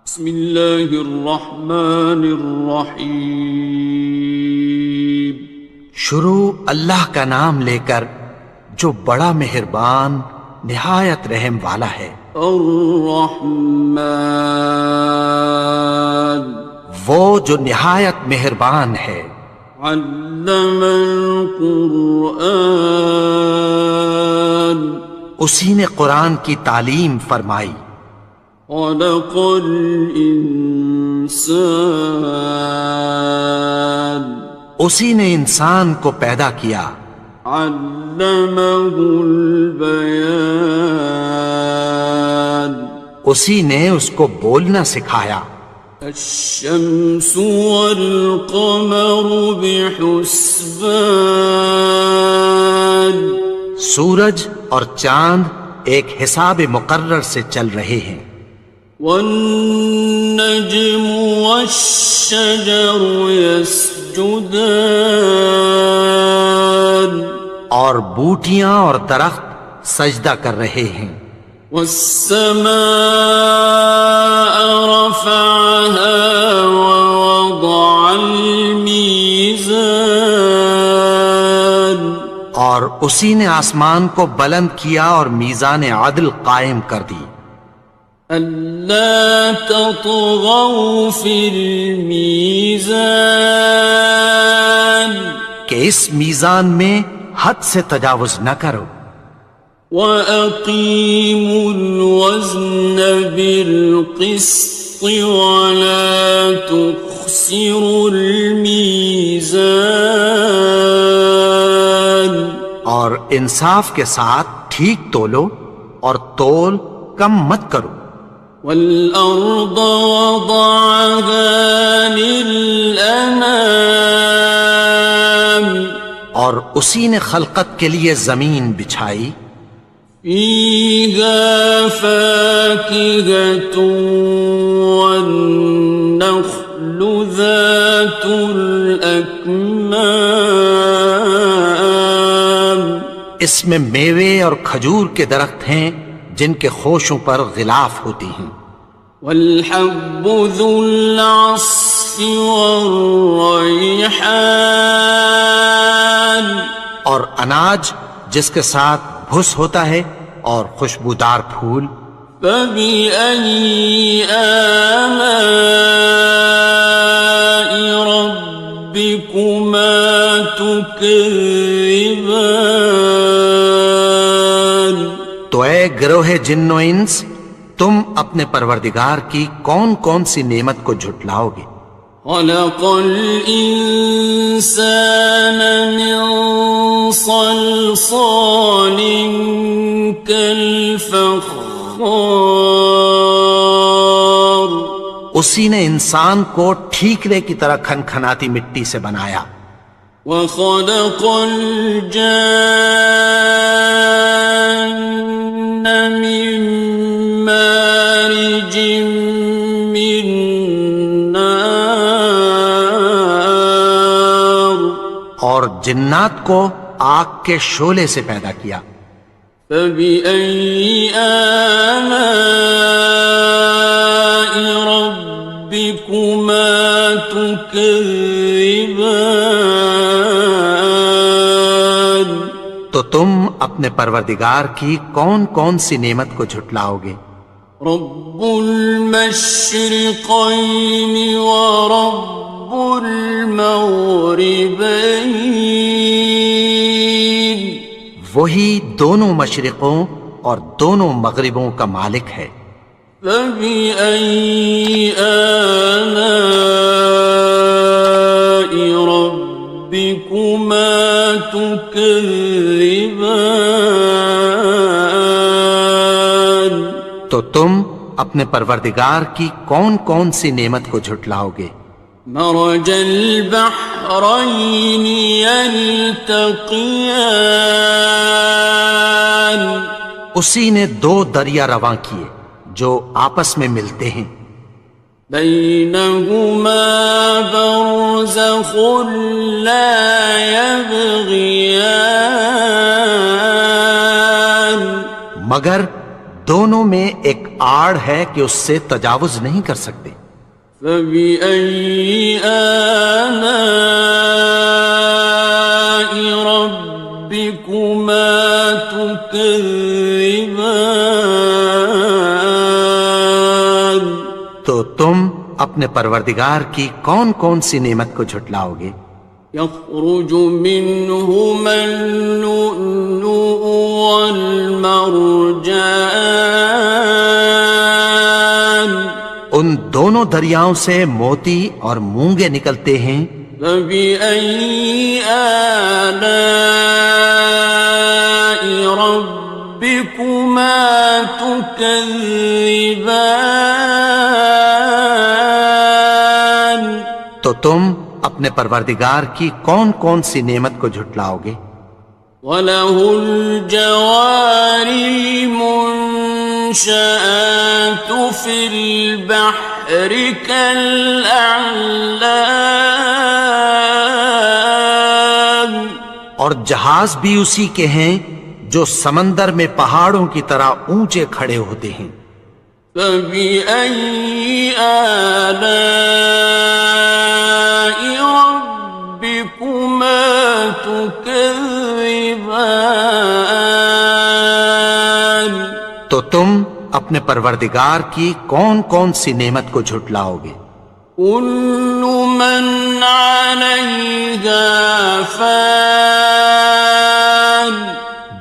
بسم اللہ الرحمن الرحیم۔ شروع اللہ کا نام لے کر جو بڑا مہربان نہایت رحم والا ہے۔ الرحمن، وہ جو نہایت مہربان ہے۔ علم القرآن، اسی نے قرآن کی تعلیم فرمائی۔ خلق الانسان، اسی نے انسان کو پیدا کیا۔ علمہ البیان، اسی نے اس کو بولنا سکھایا۔ الشمس والقمر بحسبان، سورج اور چاند ایک حساب مقرر سے چل رہے ہیں۔ والنجم والشجر يسجدان، اور بوٹیاں اور درخت سجدہ کر رہے ہیں۔ والسماء رفعها ووضع الميزان، اور اسی نے آسمان کو بلند کیا اور میزان عدل قائم کر دی۔ ألا تطغوا في الميزان، کہ اس میزان میں حد سے تجاوز نہ کرو۔ وَأَقِيمُوا الْوَزْنَ بِالْقِسْطِ وَلَا تُخْسِرُوا الْمِيزَانَ، اور انصاف کے ساتھ ٹھیک تولو اور تول کم مت کرو۔ وَالْأَرْضَ وَضَعَهَا لِلْأَنَامِ، اور اسی نے خلقت کے لیے زمین بچھائی۔ فِيهَا فَاكِهَةٌ وَالنَّخْلُ ذَاتُ الْأَكْمَامِ، اس میں میوے اور کھجور کے درخت ہیں جن کے خوشوں پر غلاف ہوتی ہیں۔ وَالْحَبُّ ذُو الْعَصْفِ وَالرَّيْحَانِ، اور اناج جس کے ساتھ بھس ہوتا ہے اور خوشبودار پھول۔ فَبِأَيِّ آلَاءِ رَبِّكُمَا تُكَذِّبَانِ، تو اے گروہ جن و انس، تم اپنے پروردگار کی کون کون سی نعمت کو جھٹلاؤ گے؟ خَلَقَ الْإِنسَانَ مِنْ صَلْصَالٍ كَالْفَخَّارِ، اسی نے انسان کو ٹھیکرے کی طرح کھنکھناتی مٹی سے بنایا۔ وَخَلَقَ الْجَانَّ مِن مَّارِجٍ مِّن نَّارٍ، اور جنات کو آگ کے شعلے سے پیدا کیا۔ فَبِأَيِّ آلَاءِ رَبِّكُمَا تُكَذِّبَانِ، تو تم اپنے پروردگار کی کون کون سی نعمت کو جھٹلاؤ گے؟ رب المشرقین ورب المغربین، وہی دونوں مشرقوں اور دونوں مغربوں کا مالک ہے۔ فَبِأَيِّ آلَاءِ رَبِّكُمَا تُكَذِّبَانِ، تو تم اپنے پروردگار کی کون کون سی نعمت کو جھٹلاؤ گے؟ مرج البحرین یلتقیان، اسی نے دو دریا رواں کیے جو آپس میں ملتے ہیں۔ بینہما برزخ لا یبغیان، مگر دونوں میں ایک آڑ ہے کہ اس سے تجاوز نہیں کر سکتے۔ فَبِأَيِّ آلَاءِ رَبِّكُمَا تُكَذِّبَانِ؟ تو تم اپنے پروردگار کی کون کون سی نعمت کو جھٹلاؤ گے؟ يَخْرُجُ مِنْهُمَا اللُّؤْلُؤُ وَالْمَرْجَانُ، ان دونوں دریاؤں سے موتی اور مونگے نکلتے ہیں۔ فَبِأَيِّ آلَاءِ رَبِّكُمَا تُكَذِّبَانِ؟ تو تم اپنے پروردگار کی کون کون سی نعمت کو جھٹلاؤ گے؟ وَلَهُ الْجَوَارِ الْمُنشَآتُ فِي الْبَحْرِ كَالْأَعْلَامِ، اور جہاز بھی اسی کے ہیں جو سمندر میں پہاڑوں کی طرح اونچے کھڑے ہوتے ہیں۔ فَبِأَيِّ آلَاءِ رَبِّكُمَا تُكَذِّبَانِ؟ تو تم اپنے پروردگار کی کون کون سی نعمت کو جھٹلاؤ گے؟ كُلُّ مَنْ عَلَيْهَا فَانٍ،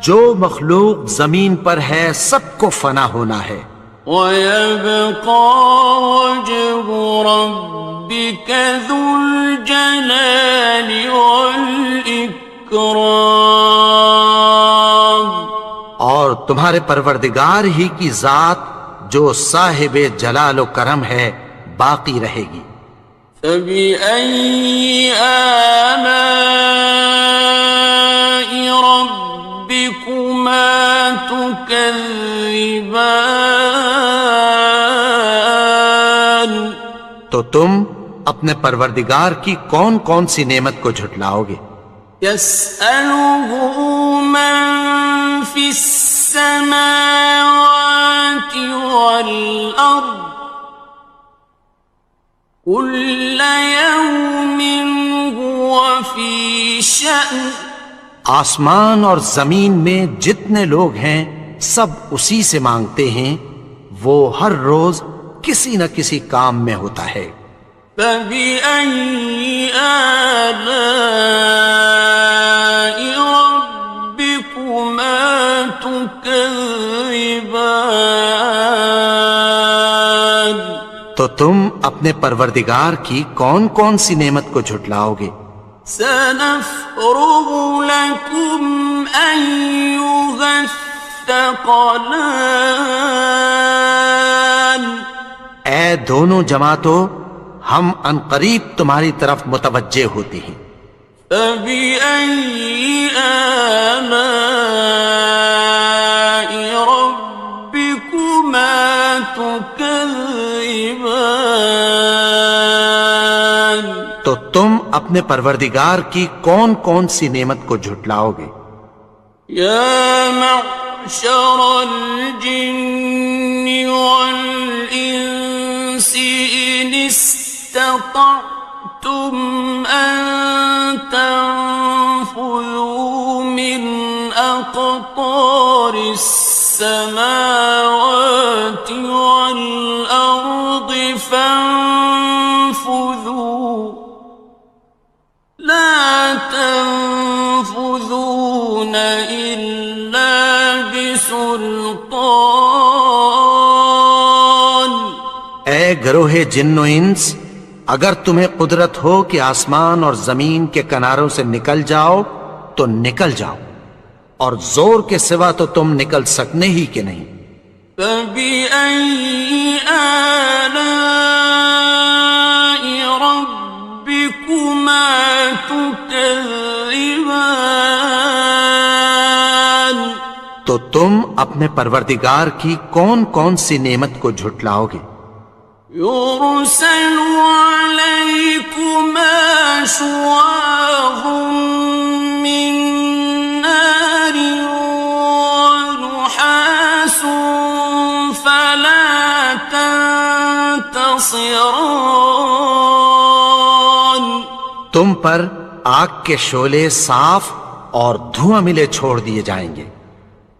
جو مخلوق زمین پر ہے سب کو فنا ہونا ہے۔ وَيَبْقَى وَجْهُ رَبِّكَ ذُو الْجَلَالِ وَالْإِكْرَامِ، اور تمہارے پروردگار ہی کی ذات جو صاحب جلال و کرم ہے باقی رہے گی۔ فَبِأَيِّ آلَاءِ رَبِّكُمَا تُكَذِّبَانِ؟ تو تم اپنے پروردگار کی کون کون سی نعمت کو جھٹلاؤ گے؟ يَسْأَلُهُ مَن فِي السَّمَاوَاتِ وَالْأَرْضِ كُلَّ يَوْمٍ هُوَ فِي شَأْنٍ، آسمان اور زمین میں جتنے لوگ ہیں سب اسی سے مانگتے ہیں، وہ ہر روز کسی نہ کسی کام میں ہوتا ہے۔ فَبِأَيِّ آلَاءِ رَبِّكُمَا تُكَذِّبَانِ؟ تو تم اپنے پروردگار کی کون کون سی نعمت کو جھٹلاؤ گے؟ سَنَفْرُغُ لَكُمْ أَيُّهَ الثَّقَلَانِ، اے دونوں جماعتوں ہم عنقریب تمہاری طرف متوجہ ہوتے ہیں۔ فَبِأَيِّ آلَاءِ رَبِّكُمَا تُكَذِّبَانِ؟ تو تم اپنے پروردگار کی کون کون سی نعمت کو جھٹلاؤ گے؟ يَا مَعْشَرَ الْجِنِّ وَالْإِنسِ إِنِ اسْتَطَعْتُمْ أَن تَنفُذُوا مِنْ أَقْطَارِ السَّمَاوَاتِ وَالْأَرْضِ فَانفُذُوا لَا تَنفُذُونَ إِلَّا بِسُلْطَانٍ۔ اے گروہ جن و انس، اگر تمہیں قدرت ہو کہ آسمان اور زمین کے کناروں سے نکل جاؤ تو نکل جاؤ، اور زور کے سوا تو تم نکل سکنے ہی کہ نہیں۔ فَبِأَيِّ آلَاءِ رَبِّكُمَا تُكَذِّبَانِ؟ تو تم اپنے پروردگار کی کون کون سی نعمت کو جھٹلاؤ گے؟ يُرْسَلُ عَلَيْكُمَا شُوَاظٌ مِّن نَّارٍ وَنُحَاسٌ ينتصران تم پر آگ کے شعلے صاف اور دھواں ملے چھوڑ دیے جائیں گے،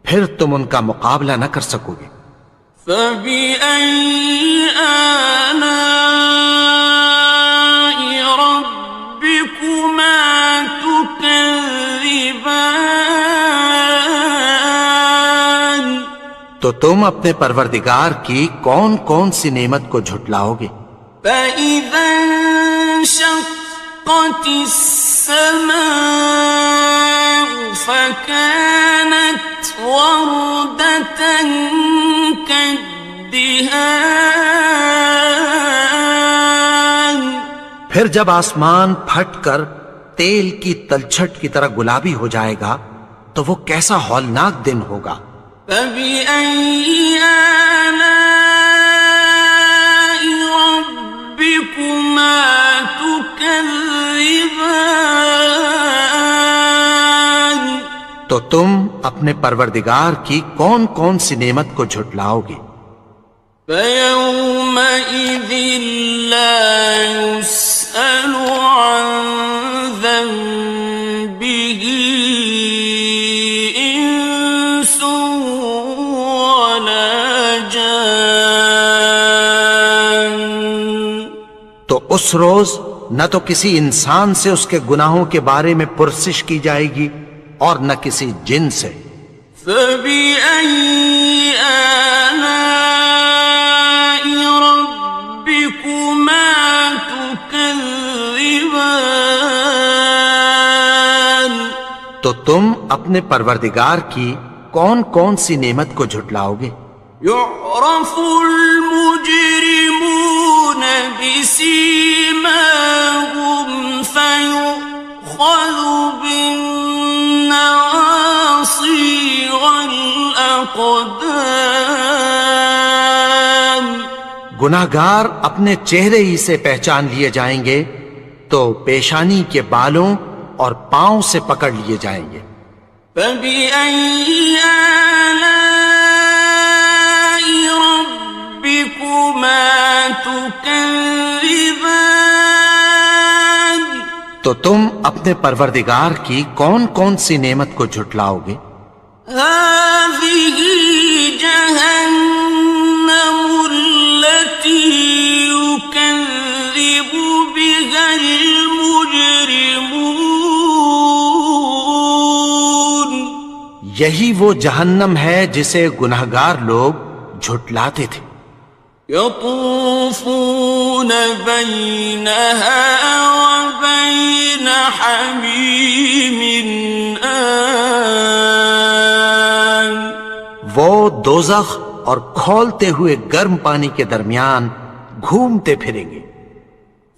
پھر تم ان کا مقابلہ نہ کر سکو گے۔ فبأي آلاء ربكما تكذبان تو تم اپنے پروردگار کی کون کون سی نعمت کو جھٹلاؤ گے؟ فإذا انشقت السماء فكانت وردة كالدهان پھر جب آسمان پھٹ کر تیل کی تلچھٹ کی طرح گلابی ہو جائے گا تو وہ کیسا ہولناک دن ہوگا۔ فبأي آلاء ربكما تكذبان تو تم اپنے پروردگار کی کون کون سی نعمت کو جھٹلاؤ گے؟ فيومئذ لا يسأل عن ذنبه إنس ولا جان تو اس روز نہ تو کسی انسان سے اس کے گناہوں کے بارے میں پرسش کی جائے گی اور نہ کسی جن سے۔ فبأي آلاء ربكما تكذبان تو تم اپنے پروردگار کی کون کون سی نعمت کو جھٹلاؤ گے؟ يعرف المجرمون بسيماهم فيؤخذ بالنواصي والأقدام گناہگار اپنے چہرے ہی سے پہچان لیے جائیں گے تو پیشانی کے بالوں اور پاؤں سے پکڑ لیے جائیں گے۔ فبأي آلاء ربكما تكذبان تو تم اپنے پروردگار کی کون کون سی نعمت کو جھٹلاؤ گے؟ هذه جهنم التي يكذب بها المجرمون یہی وہ جہنم ہے جسے گناہگار لوگ جھٹلاتے تھے۔ يطوفون بينها وبين حميم آن وہ دوزخ اور کھولتے ہوئے گرم پانی کے درمیان گھومتے پھریں گے۔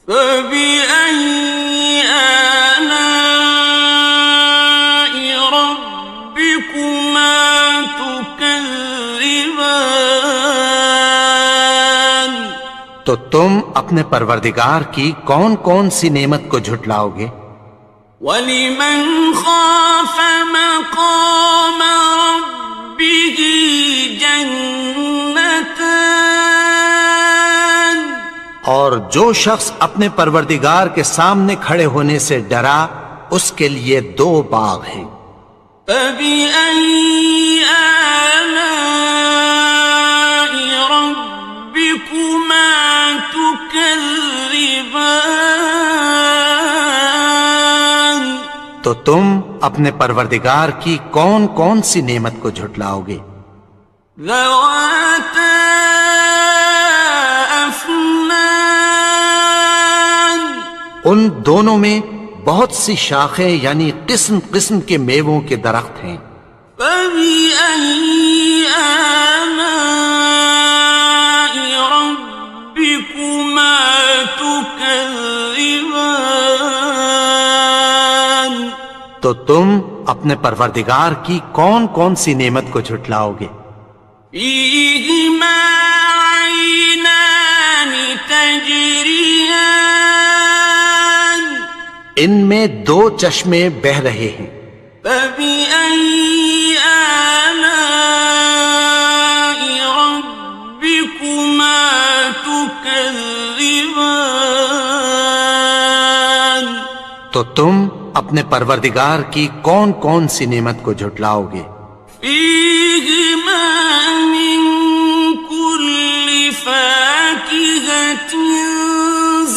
فبأي آلاء ربكما تكذبان تو تم اپنے پروردگار کی کون کون سی نعمت کو جھٹلاؤ گے؟ وَلِمَنْ خَافَ مَقَامَ رَبِّهِ جَنَّتَانِ اور جو شخص اپنے پروردگار کے سامنے کھڑے ہونے سے ڈرا اس کے لیے دو باغ ہیں۔ فَبِأَيِّ آلَاءِ رَبِّكُمَا تُكَذِّبَانِ تو تم اپنے پروردگار کی کون کون سی نعمت کو جھٹلاؤ گے؟ ذَوَاتَا أَفْنَانٍ ان دونوں میں بہت سی شاخیں یعنی قسم قسم کے میووں کے درخت ہیں۔ فَبِأَيِّ آلَاءِ رَبِّكُمَا تُكَذِّبَانِ تو تم اپنے پروردگار کی کون کون سی نعمت کو جھٹلاؤ گے؟ فِيهِمَا عَيْنَانِ تَجْرِيَانِ ان میں دو چشمے بہہ رہے ہیں۔ فَبِأَيِّ آلَاءِ رَبِّكُمَا تُكَذِّبَانِ تكذبان تو تم اپنے پروردگار کی کون کون سی نعمت کو جھٹلاؤ گے؟ فيهما من كل فاكهة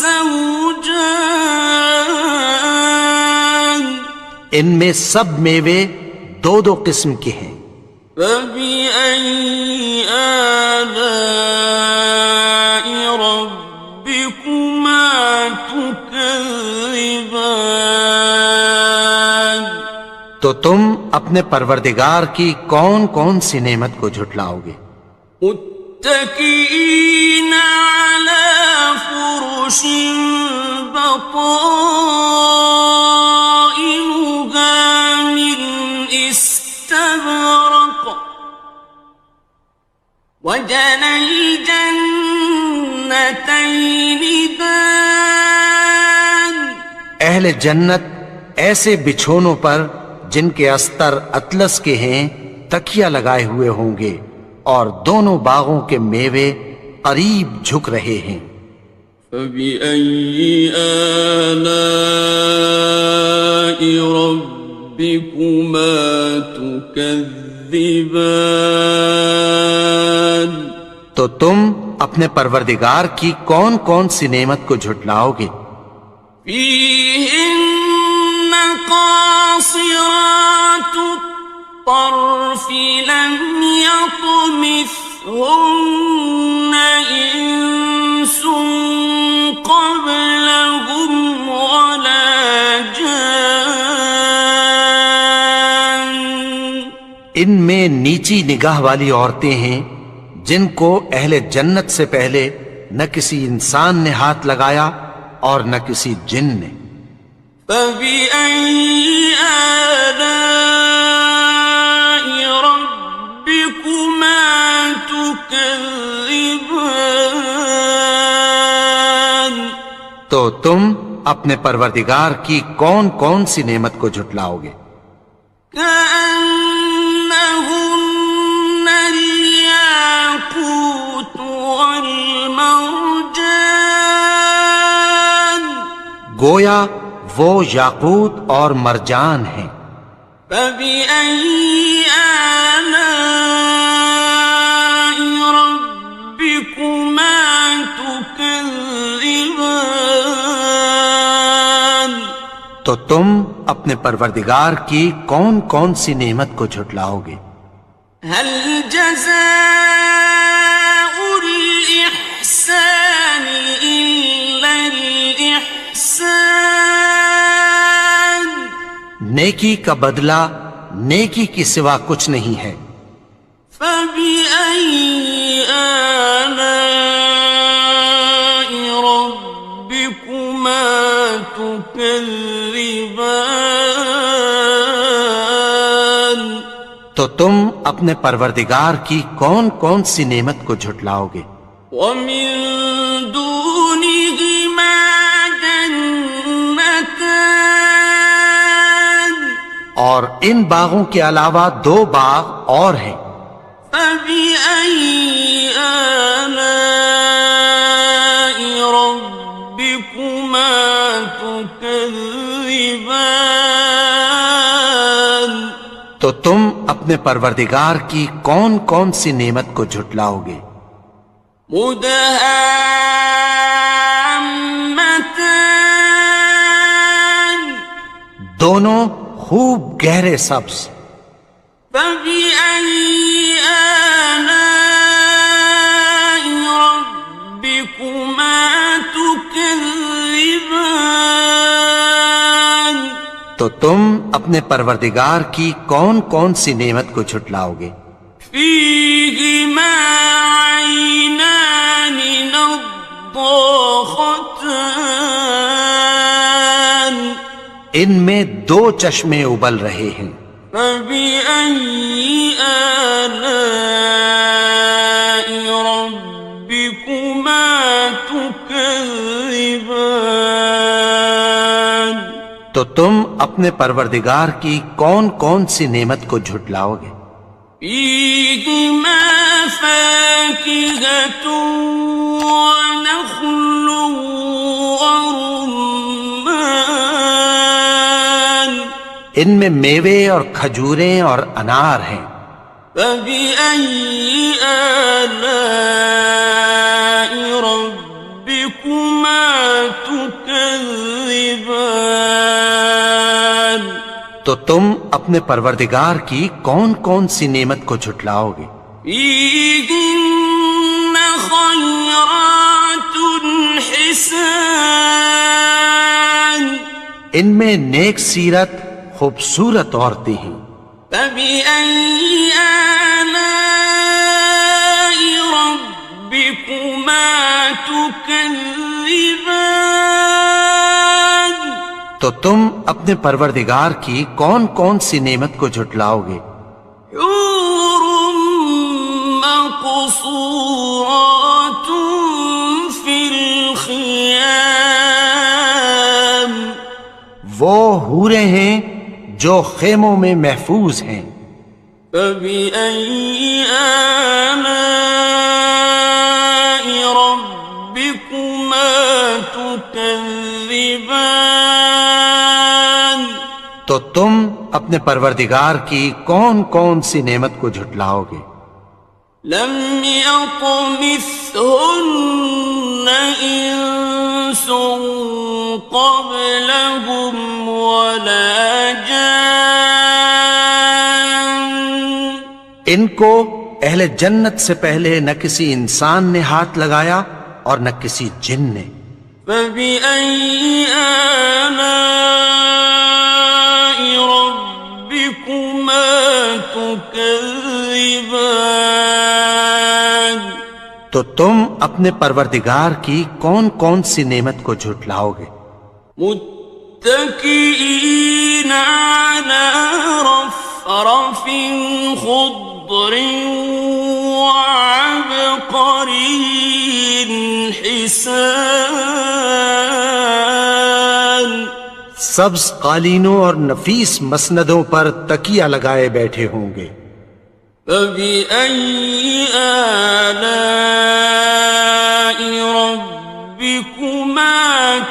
زوجان ان میں سب میوے دو دو قسم کے ہیں۔ فبأي آلاء ربكما تكذبان تو تم اپنے پروردگار کی کون کون سی نعمت کو جھٹلاؤ گے؟ متكئين على فرش بطائنها من استبرق وجنى الجنتين دان اہل جنت ایسے بچھونوں پر جن کے استر اطلس کے ہیں تکیہ لگائے ہوئے ہوں گے، اور دونوں باغوں کے میوے قریب جھک رہے ہیں۔ فبأي آلاء ربكما تكذبان تو تم اپنے پروردگار کی کون کون سی نعمت کو جھٹلاؤ گے؟ فيهن قاصرات الطرف لم يطمثهن إنس قبلهم ولا جان ان میں نیچی نگاہ والی عورتیں ہیں جن کو اہل جنت سے پہلے نہ کسی انسان نے ہاتھ لگایا اور نہ کسی جن نے۔ فبأي آلاء ربكما تكذبان تو تم اپنے پروردگار کی کون کون سی نعمت کو جھٹلاؤ گے؟ كأنهن الياقوت والمرجان گویا وہ یاقوت اور مرجان ہیں۔ فبأي آلاء ربكما تكذبان تو تم اپنے پروردگار کی کون کون سی نعمت کو جھٹلاؤ گے؟ هل جزاء الإحسان إلا الإحسان نیکی کا بدلہ نیکی کی سوا کچھ نہیں ہے۔ فبأي آلاء ربكما تكذبان تو تم اپنے پروردگار کی کون کون سی نعمت کو جھٹلاؤ گے؟ ومن دونهما جنتان اور ان باغوں کے علاوہ دو باغ اور ہیں۔ فبأي آلاء ربكما تكذبان تو تم اپنے پروردگار کی کون کون سی نعمت کو جھٹلاؤ گے؟ مدهامتان دونوں خوب گہرے سبز۔ فبأي آلاء ربكما تكذبان تو تم اپنے پروردگار کی کون کون سی نعمت کو جھٹلاؤ گے؟ فيهما عينان نضاختان ان میں دو چشمے ابل رہے ہیں۔ فبأي آلاء ربكما تكذبان تو تم اپنے پروردگار کی کون کون سی نعمت کو جھٹلاؤ گے؟ فيهما فاكهة ونخل ورمان ان میں میوے اور کھجوریں اور انار ہیں. فبأي آلاء ربكما تكذبان تو تم اپنے پروردگار کی کون کون سی نعمت کو جھٹلاؤ گے؟ فيهن خيرات حسان ان میں نیک سیرت خوبصورت عورتیں ہیں. فبأي آلاء ربكما تكذبان تو تم اپنے پروردگار کی کون کون سی نعمت کو جھٹلاؤ گے؟ حور مقصورات في الخيام وہ حوریں ہیں جو خیموں میں محفوظ ہیں. فبأي آلاء ربكما تكذبان تو تم اپنے پروردگار کی کون کون سی نعمت کو جھٹلاؤ گے؟ لم يطمثهن إنس قبلهم ولا جان ان کو اہل جنت سے پہلے نہ کسی انسان نے ہاتھ لگایا اور نہ کسی جن نے. فبأي آلاء ربكما تكذبان تو تم اپنے پروردگار کی کون کون سی نعمت کو جھٹلاؤ گے؟ متكئين على رفرف خضر وعبقري حسان سبز قالینوں اور نفیس مسندوں پر تکیہ لگائے بیٹھے ہوں گے. فبأي آلاء ربكما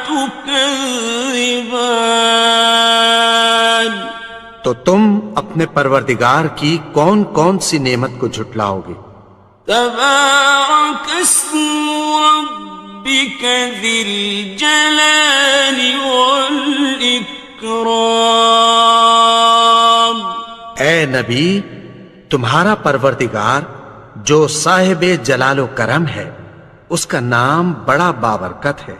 تكذبان تو تم اپنے پروردگار کی کون کون سی نعمت کو جھٹلاؤ گے؟ تبارك اسم ربك ذي الجلال والإكرام اے نبی، تمہارا پروردگار جو صاحب جلال و کرم ہے، اس کا نام بڑا بابرکت ہے.